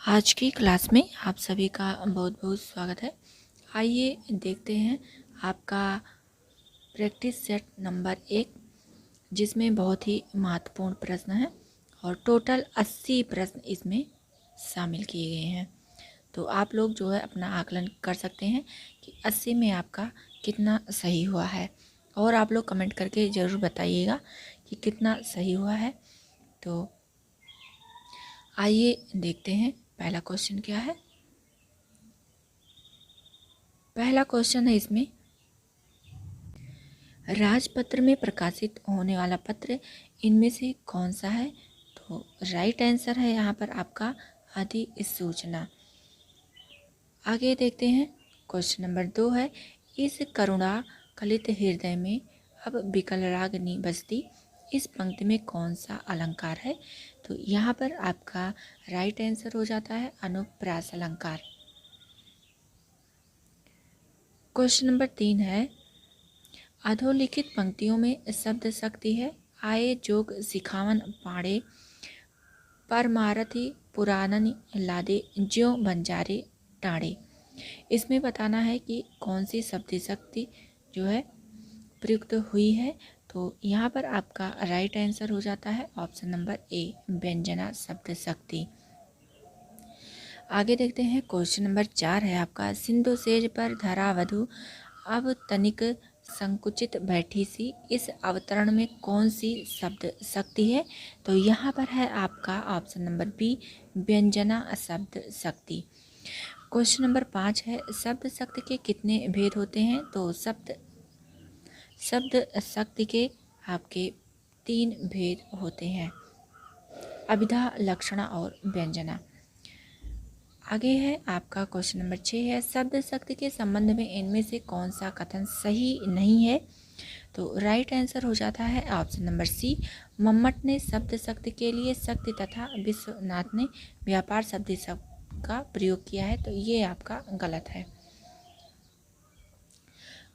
आज की क्लास में आप सभी का बहुत बहुत स्वागत है। आइए देखते हैं आपका प्रैक्टिस सेट नंबर 1, जिसमें बहुत ही महत्वपूर्ण प्रश्न है और टोटल 80 प्रश्न इसमें शामिल किए गए हैं। तो आप लोग जो है अपना आकलन कर सकते हैं कि 80 में आपका कितना सही हुआ है, और आप लोग कमेंट करके ज़रूर बताइएगा कि कितना सही हुआ है। तो आइए देखते हैं पहला क्वेश्चन क्या है। पहला क्वेश्चन है इसमें, राजपत्र में प्रकाशित होने वाला पत्र इनमें से कौन सा है? तो राइट आंसर है यहाँ पर आपका अधिसूचना। आगे देखते हैं, क्वेश्चन नंबर 2 है, इस करुणा कलित हृदय में अब विकल रागनी बजती, इस पंक्ति में कौन सा अलंकार है? तो यहाँ पर आपका राइट आंसर हो जाता है अनुप्रास अलंकार। क्वेश्चन नंबर 3 है, अधोलिखित पंक्तियों में शब्द शक्ति है, आए जोग सिखावन पाड़े, परमारथी पुरानन लादे ज्यों बंजारे टाड़े। इसमें बताना है कि कौन सी शब्द शक्ति जो है प्रयुक्त हुई है। तो यहाँ पर आपका राइट आंसर हो जाता है ऑप्शन नंबर ए, व्यंजना शब्द शक्ति। आगे देखते हैं, क्वेश्चन नंबर 4 है आपका, सिंधु सेज पर धरा वधु अब तनिक संकुचित बैठी सी, इस अवतरण में कौन सी शब्द शक्ति है? तो यहाँ पर है आपका ऑप्शन नंबर बी, व्यंजना शब्द शक्ति। क्वेश्चन नंबर 5 है, शब्द शक्ति के कितने भेद होते हैं? तो शब्द शक्ति के आपके 3 भेद होते हैं, अभिधा, लक्षणा और व्यंजना। आगे है आपका क्वेश्चन नंबर 6 है, शब्द शक्ति के संबंध में इनमें से कौन सा कथन सही नहीं है? तो राइट आंसर हो जाता है ऑप्शन नंबर सी, मम्मट ने शब्द शक्ति के लिए शक्ति तथा विश्वनाथ ने व्यापार शब्द का प्रयोग किया है। तो ये आपका गलत है।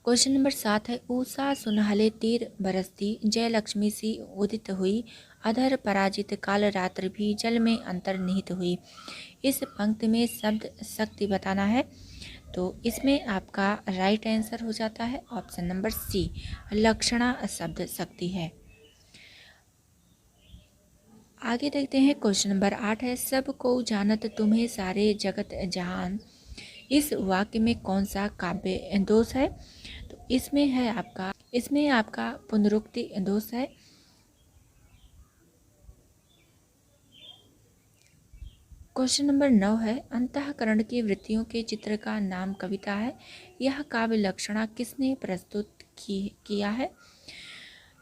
क्वेश्चन नंबर 7 है, उषा सुनहले तीर बरसती, जय लक्ष्मी सी उदित हुई, अधर पराजित काल रात्रि भी जल में अंतर्निहित हुई, इस पंक्ति में शब्द शक्ति बताना है। तो इसमें आपका राइट आंसर हो जाता है ऑप्शन नंबर सी, लक्षणा शब्द शक्ति है। आगे देखते हैं, क्वेश्चन नंबर 8 है, सब को जानत तुम्हें सारे जगत जहान, इस वाक्य में कौन सा काव्य दोष है? तो इसमें आपका पुनरुक्ति दोष है। क्वेश्चन नंबर 9 है, अंतःकरण की वृत्तियों के चित्र का नाम कविता है, यह काव्य लक्षणा किसने प्रस्तुत किया है?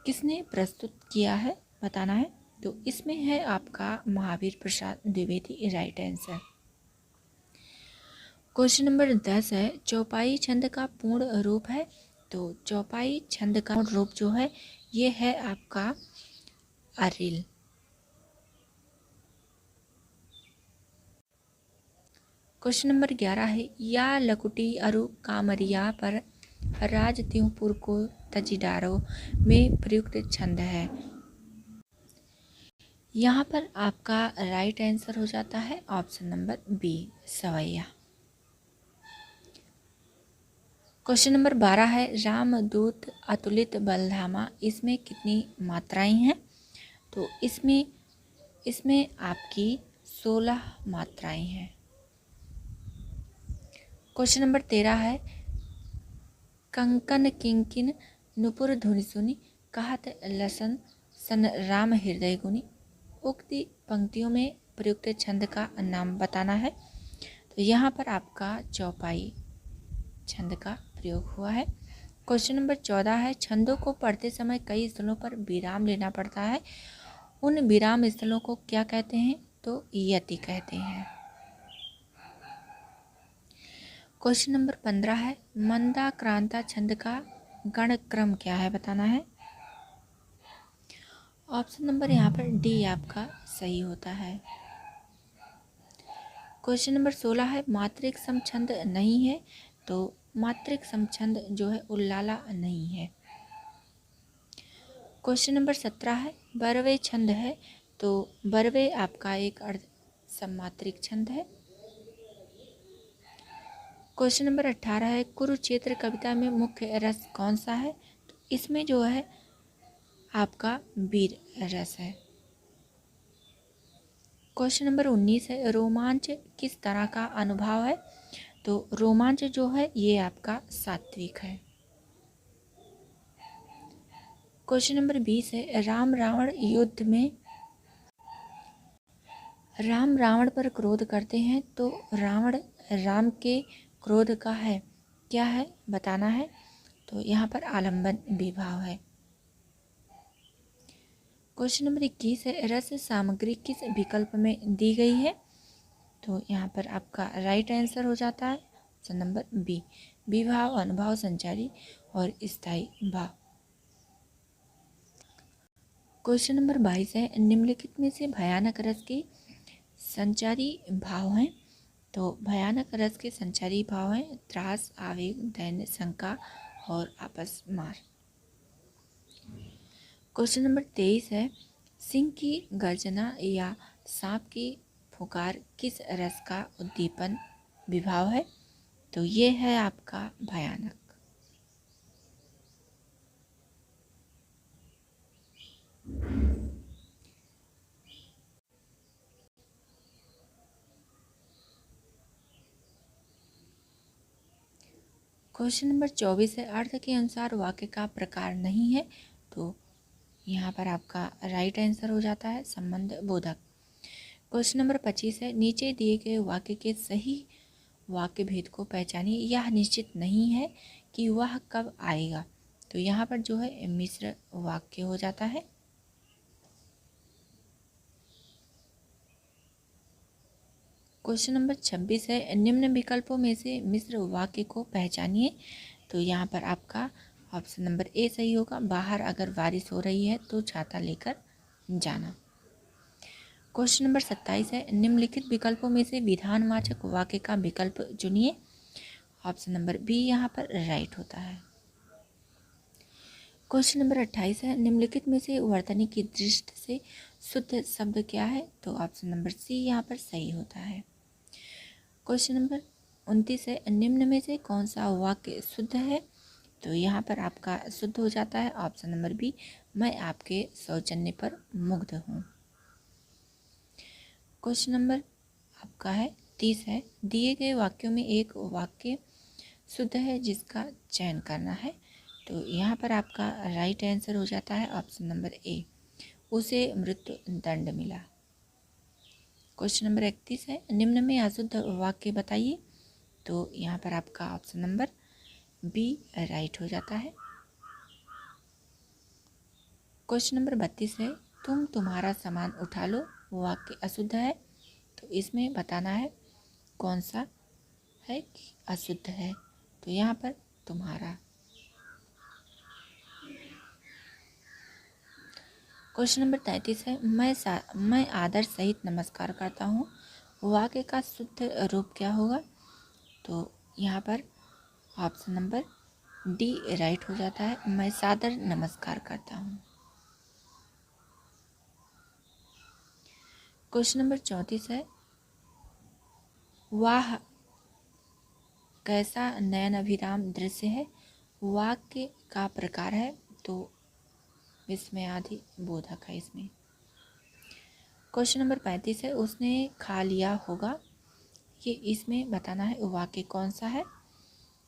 किसने प्रस्तुत किया है बताना है। तो इसमें है आपका Mahavir Prasad Dwivedi, right answer. Question number 10 है, चौपाई छंद का पूर्ण रूप है? तो चौपाई छंद का पूर्ण रूप जो है ये है आपका अरिल। क्वेश्चन नंबर 11 है, या लकुटी अरु कामरिया पर राज त्योपुर को तजिडारो में प्रयुक्त छंद है। यहाँ पर आपका राइट आंसर हो जाता है ऑप्शन नंबर बी, सवैया। क्वेश्चन नंबर 12 है, रामदूत अतुलित बलधामा, इसमें कितनी मात्राएं हैं? तो इसमें आपकी 16 मात्राएं हैं। क्वेश्चन नंबर 13 है, कंकन किंकिन नुपुर धुनि सुनी, कहत लसन सन राम हृदय गुनी, उक्ति पंक्तियों में प्रयुक्त छंद का नाम बताना है। तो यहाँ पर आपका चौपाई छंद का प्रयोग हुआ है। क्वेश्चन नंबर 14 है, छंदों को पढ़ते समय कई स्थलों पर विराम लेना पड़ता है, उन विराम स्थलों को क्या कहते हैं? तो यति कहते हैं। क्वेश्चन नंबर 15 है, मंदा क्रांता छंद का गण क्रम क्या है बताना है। ऑप्शन नंबर यहाँ पर डी आपका सही होता है। क्वेश्चन नंबर 16 है, मात्रिक सम छंद नहीं है? तो मात्रिक सम छंद जो है उल्लाला नहीं है। क्वेश्चन नंबर 17 है, बरवे छंद है? तो बरवे आपका एक अर्ध सम्मात्रिक छंद है। क्वेश्चन नंबर 18 है, कुरुक्षेत्र कविता में मुख्य रस कौन सा है? तो इसमें जो है आपका वीर रस है। क्वेश्चन नंबर 19 है, रोमांच किस तरह का अनुभव है? तो रोमांच जो है ये आपका सात्विक है। क्वेश्चन नंबर 20 है, राम रावण युद्ध में राम रावण पर क्रोध करते हैं तो रावण राम के क्रोध का है क्या है बताना है। तो यहाँ पर आलम्बन विभाव है। क्वेश्चन नंबर 21 है, रस सामग्री किस विकल्प में दी गई है? तो यहाँ पर आपका राइट आंसर हो जाता है ऑप्शन नंबर बी, विभाव, अनुभाव, संचारी और स्थायी भाव। क्वेश्चन नंबर 22 है, निम्नलिखित में से भयानक रस के संचारी भाव हैं? तो भयानक रस के संचारी भाव हैं त्रास, आवेग, दैन्य, शंका और आपस मार। क्वेश्चन नंबर 23 है, सिंह की गर्जना या सांप की फुकार किस रस का उद्दीपन विभाव है? तो ये है आपका भयानक। क्वेश्चन नंबर 24 है, अर्थ के अनुसार वाक्य का प्रकार नहीं है। तो यहाँ पर आपका राइट आंसर हो जाता है संबंध बोधक। क्वेश्चन नंबर 25 है, नीचे दिए गए वाक्य के सही वाक्य भेद को पहचानिए, यह निश्चित नहीं है कि वह कब आएगा। तो यहाँ पर जो है मिश्र वाक्य हो जाता है। क्वेश्चन नंबर 26 है, निम्न विकल्पों में से मिश्र वाक्य को पहचानिए। तो यहाँ पर आपका ऑप्शन नंबर ए सही होगा, बाहर अगर बारिश हो रही है तो छाता लेकर जाना। क्वेश्चन नंबर 27 है, निम्नलिखित विकल्पों में से विधानवाचक वाक्य का विकल्प चुनिए। ऑप्शन नंबर बी यहाँ पर राइट होता है। क्वेश्चन नंबर 28 है, निम्नलिखित में से वर्तनी की दृष्टि से शुद्ध शब्द क्या है? तो ऑप्शन नंबर सी यहाँ पर सही होता है। क्वेश्चन नंबर 29 है, निम्न में से कौन सा वाक्य शुद्ध है? तो यहाँ पर आपका शुद्ध हो जाता है ऑप्शन नंबर बी, मैं आपके सौजन्य पर मुग्ध हूँ। क्वेश्चन नंबर आपका है 30 है, दिए गए वाक्यों में एक वाक्य शुद्ध है जिसका चयन करना है। तो यहाँ पर आपका राइट आंसर हो जाता है ऑप्शन नंबर ए, उसे मृत्यु दंड मिला। क्वेश्चन नंबर 31 है, निम्न में अशुद्ध वाक्य बताइए। तो यहाँ पर आपका ऑप्शन नंबर बी राइट हो जाता है। क्वेश्चन नंबर 32 है, तुम तुम्हारा सामान उठा लो वाक्य अशुद्ध है। तो इसमें बताना है कौन सा है कि अशुद्ध है। तो यहाँ पर तुम्हारा। क्वेश्चन नंबर 33 है, मैं आदर सहित नमस्कार करता हूँ वाक्य का शुद्ध रूप क्या होगा? तो यहाँ पर ऑप्शन नंबर डी राइट हो जाता है, मैं सादर नमस्कार करता हूँ। क्वेश्चन नंबर 34 है, वाह कैसा नयन अभिराम दृश्य है वाक्य का प्रकार है। तो विस्मय आदि बोधक है इसमें। क्वेश्चन नंबर 35 है, उसने खा लिया होगा, ये इसमें बताना है वाक्य कौन सा है।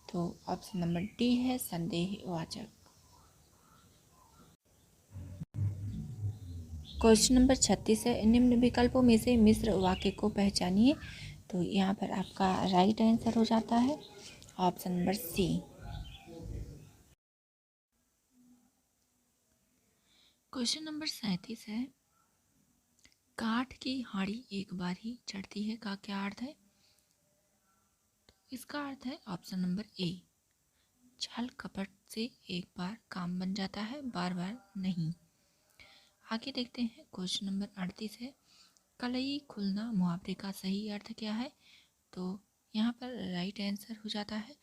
तो ऑप्शन नंबर डी है संदेहवाचक। क्वेश्चन नंबर 36 है, निम्न विकल्पों में से मिश्र वाक्य को पहचानिए। तो यहाँ पर आपका राइट आंसर हो जाता है option number C. Question number 37 है, काठ की हाड़ी एक बार ही चढ़ती है का क्या अर्थ है? इसका अर्थ है ऑप्शन नंबर ए, छल कपट से एक बार काम बन जाता है, बार बार नहीं। आगे देखते हैं क्वेश्चन नंबर 38 है, कलई खुलना मुहावरे का सही अर्थ क्या है? तो यहाँ पर राइट आंसर हो जाता है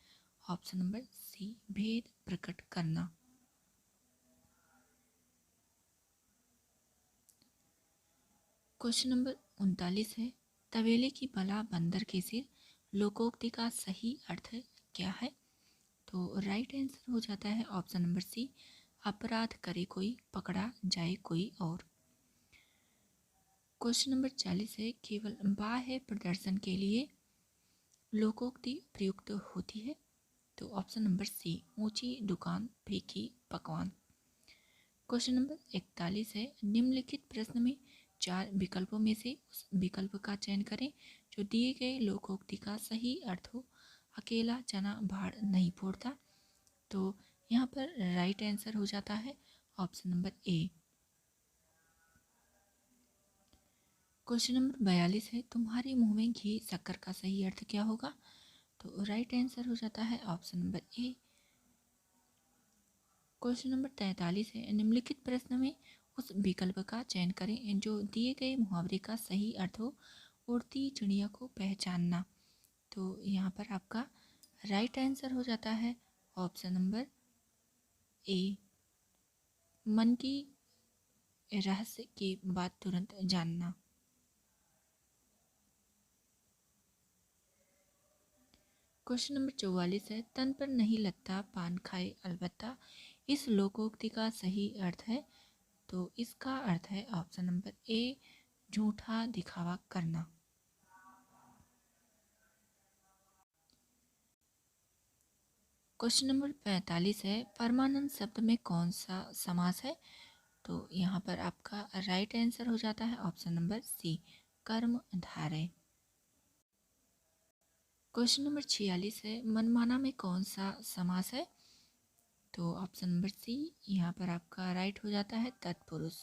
ऑप्शन नंबर सी, भेद प्रकट करना। क्वेश्चन नंबर 39 है, तबेले की बला बंदर के सिर लोकोक्ति का सही अर्थ क्या है? तो राइट आंसर हो जाता है ऑप्शन नंबर सी, अपराध करे कोई पकड़ा जाए कोई और। क्वेश्चन नंबर 40 है, केवल बाह्य प्रदर्शन के लिए लोकोक्ति प्रयुक्त होती है? तो ऑप्शन नंबर सी, ऊंची दुकान फीकी पकवान। क्वेश्चन नंबर 41 है, निम्नलिखित प्रश्न में 4 विकल्पों में से उस विकल्प का चयन करें जो दिए गए लोकोक्ति का सही अर्थ हो। अकेला चना भाड़ नहीं फोड़ता। तो यहाँ पर राइट आंसर हो जाता है ऑप्शन नंबर ए। क्वेश्चन नंबर 42 है, तुम्हारे मुंह में घी शक्कर का सही अर्थ क्या होगा? तो राइट आंसर हो जाता है ऑप्शन नंबर ए। क्वेश्चन नंबर 43 है, निम्नलिखित प्रश्न में उस विकल्प का चयन करें जो दिए गए मुहावरे का सही अर्थ हो। उड़ती चिड़िया को पहचानना। तो यहाँ पर आपका राइट आंसर हो जाता है ऑप्शन नंबर ए, मन की रहस्य की बात तुरंत जानना। क्वेश्चन नंबर 44 है, तन पर नहीं लगता पान खाए अलबत्ता, इस लोकोक्ति का सही अर्थ है? तो इसका अर्थ है ऑप्शन नंबर ए, झूठा दिखावा करना। क्वेश्चन नंबर 45 है, परमानंद शब्द में कौन सा समास है? तो यहाँ पर आपका राइट आंसर हो जाता है ऑप्शन नंबर सी, कर्मधारय। क्वेश्चन नंबर 46 है, मनमाना में कौन सा समास है? तो ऑप्शन नंबर सी यहाँ पर आपका राइट हो जाता है, तत्पुरुष।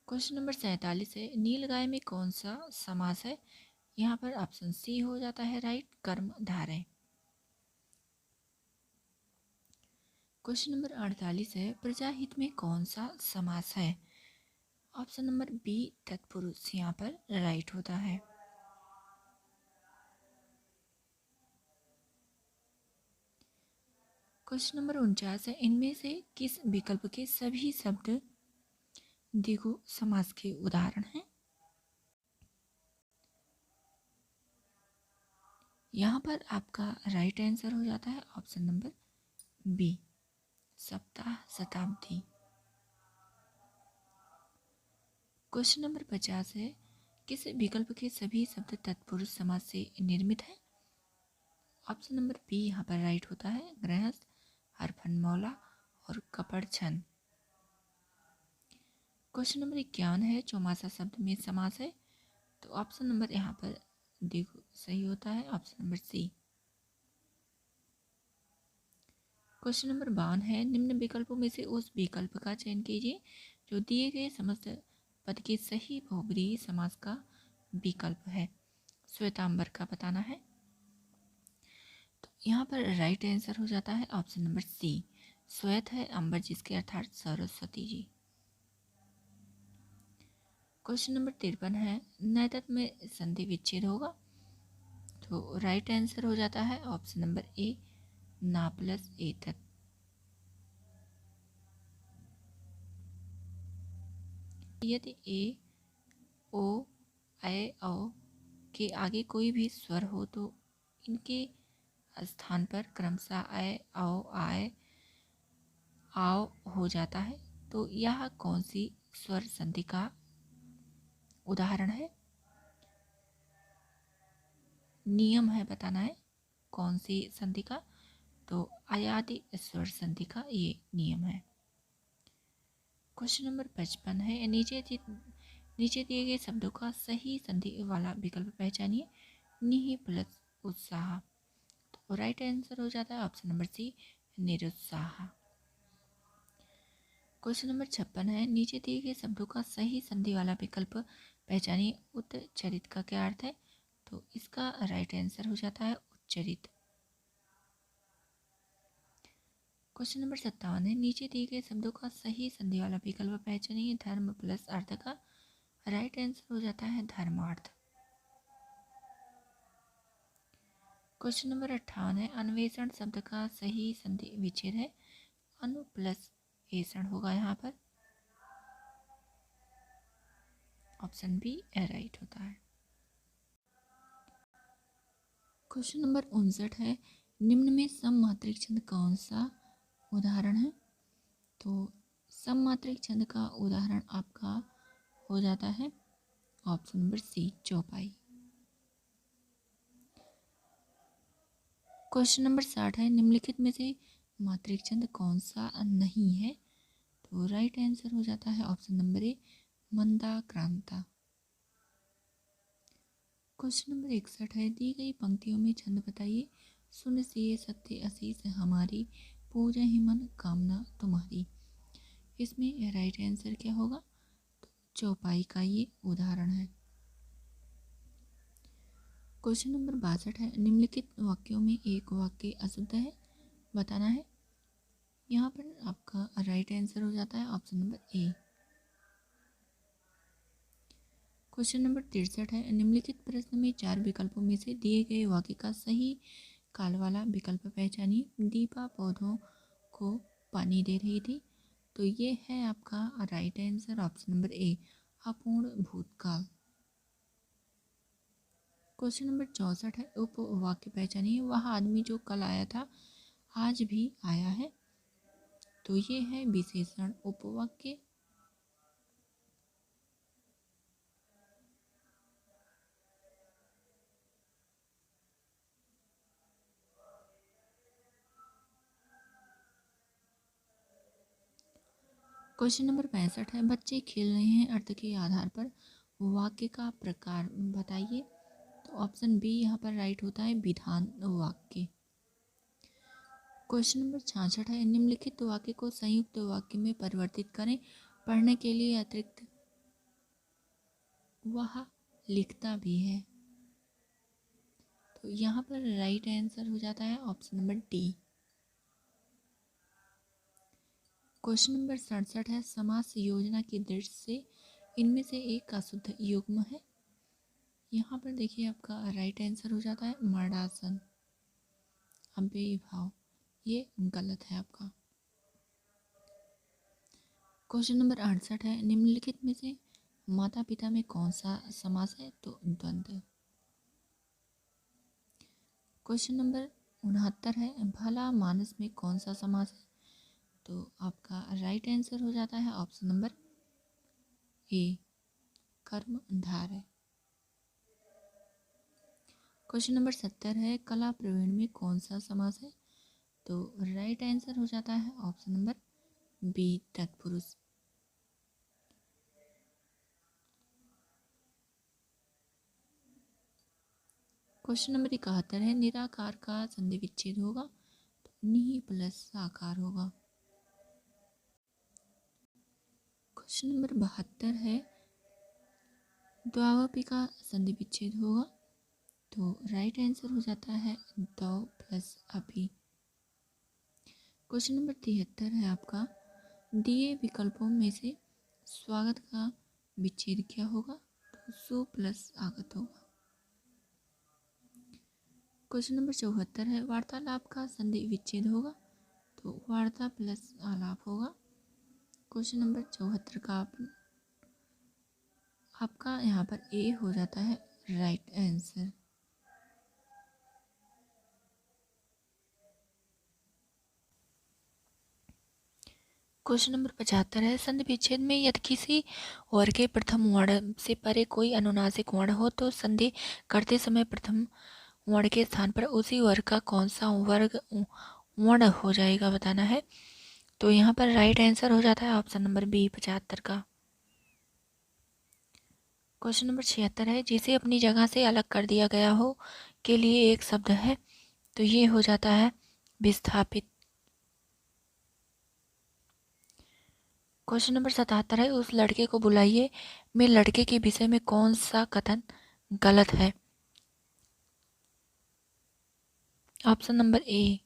क्वेश्चन नंबर 47 है, नीलगाय में कौन सा समास है? यहाँ पर ऑप्शन सी हो जाता है राइट, कर्मधारय। क्वेश्चन नंबर 48 है, प्रजाहित में कौन सा समास है? ऑप्शन नंबर बी, तत्पुरुष यहाँ पर राइट होता है। क्वेश्चन नंबर 49 है, इनमें से किस विकल्प के सभी शब्द द्विगु समास के उदाहरण हैं? यहाँ पर आपका राइट आंसर हो जाता है ऑप्शन नंबर बी, सप्ताह शताब्दी। क्वेश्चन नंबर 50 है, किस विकल्प के सभी शब्द तत्पुरुष समास से निर्मित है? ऑप्शन नंबर बी यहाँ पर राइट होता है, गृहस्थ, हरफनमौला और कपड़छन। क्वेश्चन नंबर 51 है, चौमासा शब्द में समास है? तो ऑप्शन नंबर यहाँ पर देखो सही होता है option number C. Question number 52 है, निम्न विकल्पों में से उस विकल्प का चयन कीजिए जो दिए गए समस्त पद के सही बहुब्रीहि समास का विकल्प है। श्वेतांबर का बताना है। तो यहाँ पर राइट आंसर हो जाता है ऑप्शन नंबर सी, श्वेत है अंबर जिसके अर्थात सरस्वती जी। क्वेश्चन नंबर 53 है, नैतत में संधि विच्छेद होगा? तो राइट आंसर हो जाता है ऑप्शन नंबर ए, ना प्लस एतत। यदि ए, ओ, ऐ, औ के आगे कोई भी स्वर हो तो इनके स्थान पर क्रमशः ऐ, औ, आय, आओ हो जाता है। तो यह कौन सी स्वर संधि का उदाहरण है? नियम है बताना है कौन सी संधि का? तो अयादि स्वर संधि का ये नियम है। क्वेश्चन नंबर 55 है, नीचे दिए गए शब्दों का सही संधि वाला विकल्प पहचानिए। निहि प्लस उत्साह। तो राइट आंसर हो जाता है ऑप्शन नंबर सी, निरुत्साह। क्वेश्चन नंबर 56 है, नीचे दिए गए शब्दों का सही संधि वाला विकल्प पहचानिए। उत्चरित का क्या अर्थ है? तो इसका राइट आंसर हो जाता है उच्चरित। क्वेश्चन नंबर 57 है, नीचे दिए गए शब्दों का सही संधि वाला विकल्प पहचानिए। धर्म प्लस अर्थ का राइट आंसर हो जाता है धर्मार्थ। क्वेश्चन नंबर 58 है, अन्वेषण शब्द का सही संधि विच्छेद है। अनु प्लस ऐषण होगा यहाँ पर ऑप्शन बी राइट होता है। क्वेश्चन नंबर 59 है, निम्न में सममात्रिक छंद कौन सा उदाहरण है? तो सममात्रिक छंद का उदाहरण आपका हो जाता है ऑप्शन नंबर सी, चौपाई। क्वेश्चन नंबर 60 है, निम्नलिखित में से मात्रिक छंद कौन सा नहीं है? तो राइट आंसर हो जाता है ऑप्शन नंबर ए, मंदा क्रांता। क्वेश्चन नंबर 61 है, दी गई पंक्तियों में छंद बताइए। सुन सिए सत्य असीस हमारी, पूजा ही मन कामना तुम्हारी। इसमें राइट आंसर क्या होगा? तो चौपाई का ये उदाहरण है। क्वेश्चन नंबर 62 है, निम्नलिखित वाक्यों में एक वाक्य अशुद्ध है, बताना है। यहाँ पर आपका राइट आंसर हो जाता है ऑप्शन नंबर ए। क्वेश्चन नंबर 63 है, निम्नलिखित प्रश्न में 4 विकल्पों में से दिए गए वाक्य का सही काल वाला विकल्प पहचानिए। दीपा पौधों को पानी दे रही थी। तो ये है आपका राइट आंसर ऑप्शन नंबर ए, अपूर्ण भूतकाल। क्वेश्चन नंबर 64 है, उपवाक्य पहचानिए। वह आदमी जो कल आया था आज भी आया है। तो ये है विशेषण उपवाक्य। क्वेश्चन नंबर 65 है, बच्चे खेल रहे हैं अर्थ के आधार पर वाक्य का प्रकार बताइए। तो ऑप्शन बी यहाँ पर राइट होता है, विधान वाक्य। क्वेश्चन नंबर 66 है, निम्नलिखित वाक्य को संयुक्त वाक्य में परिवर्तित करें। पढ़ने के लिए अतिरिक्त वह लिखता भी है। तो यहाँ पर राइट आंसर हो जाता है option number D. Question number 67 है, समास योजना की दृष्टि से इनमें से एक अशुद्ध युग्म है। यहाँ पर देखिए आपका राइट आंसर हो जाता है मर्दासन, अव्ययीभाव। ये गलत है आपका। क्वेश्चन नंबर 68 है, निम्नलिखित में से माता पिता में कौन सा समास है? तो द्वंद्व। क्वेश्चन नंबर 69 है, भला मानस में कौन सा समास है? तो आपका राइट आंसर हो जाता है ऑप्शन नंबर ए, कर्मधारय। क्वेश्चन नंबर 70 है, कला प्रवीण में कौन सा समास है? तो राइट आंसर हो जाता है ऑप्शन नंबर बी, तत्पुरुष। क्वेश्चन नंबर 71 है, निराकार का संधि विच्छेद होगा। तो नी प्लस साकार होगा। क्वेश्चन नंबर 72 है, द्वावपी का संधि विच्छेद होगा। तो राइट आंसर हो जाता है दौ प्लस अपी। क्वेश्चन नंबर 73 है आपका, दिए विकल्पों में से स्वागत का विच्छेद क्या होगा? तो सु प्लस आगत होगा। क्वेश्चन नंबर 74 है, वार्तालाप का संधि विच्छेद होगा। तो वार्ता प्लस आलाप होगा। क्वेश्चन नंबर 74 का आपका यहाँ पर ए हो जाता है राइट आंसर। क्वेश्चन नंबर 75 है, संधि विच्छेद में यदि किसी वर्ग के प्रथम वर्ण से परे कोई अनुनासिक वर्ण हो तो संधि करते समय प्रथम वर्ण के स्थान पर उसी वर्ग का कौन सा वर्ग वर्ण हो जाएगा, बताना है। तो यहाँ पर राइट आंसर हो जाता है ऑप्शन नंबर बी, 75 का। क्वेश्चन नंबर 76 है, जिसे अपनी जगह से अलग कर दिया गया हो के लिए एक शब्द है। तो ये हो जाता है विस्थापित। क्वेश्चन नंबर 77 है, उस लड़के को बुलाइए में लड़के के विषय में कौन सा कथन गलत है? ऑप्शन नंबर ए।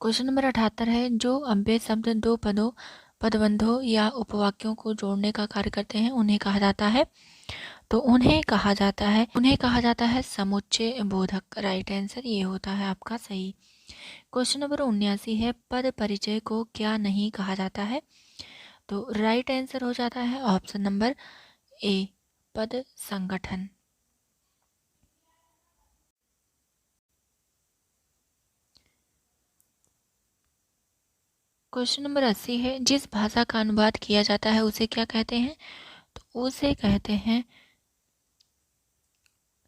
क्वेश्चन नंबर 78 है, जो अव्यय शब्द दो पदों, पदबंधों या उपवाक्यों को जोड़ने का कार्य करते हैं उन्हें कहा जाता है। तो उन्हें कहा जाता है समुच्चय बोधक। राइट आंसर ये होता है आपका सही। क्वेश्चन नंबर 79 है, पद परिचय को क्या नहीं कहा जाता है? तो राइट आंसर हो जाता है ऑप्शन नंबर ए, पद संगठन। क्वेश्चन नंबर 80 है, जिस भाषा का अनुवाद किया जाता है उसे क्या कहते हैं? तो उसे कहते हैं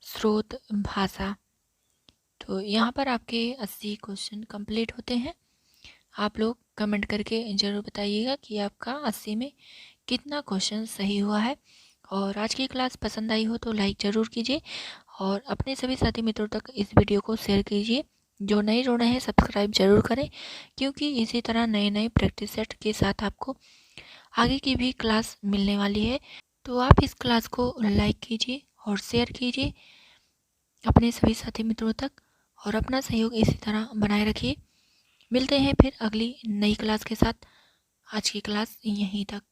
स्रोत भाषा। तो यहाँ पर आपके 80 क्वेश्चन कंप्लीट होते हैं। आप लोग कमेंट करके ज़रूर बताइएगा कि आपका 80 में कितना क्वेश्चन सही हुआ है। और आज की क्लास पसंद आई हो तो लाइक ज़रूर कीजिए और अपने सभी साथी मित्रों तक इस वीडियो को शेयर कीजिए। जो नए जुड़े हैं सब्सक्राइब जरूर करें, क्योंकि इसी तरह नए नए प्रैक्टिस सेट के साथ आपको आगे की भी क्लास मिलने वाली है। तो आप इस क्लास को लाइक कीजिए और शेयर कीजिए अपने सभी साथी मित्रों तक, और अपना सहयोग इसी तरह बनाए रखिए। मिलते हैं फिर अगली नई क्लास के साथ। आज की क्लास यहीं तक।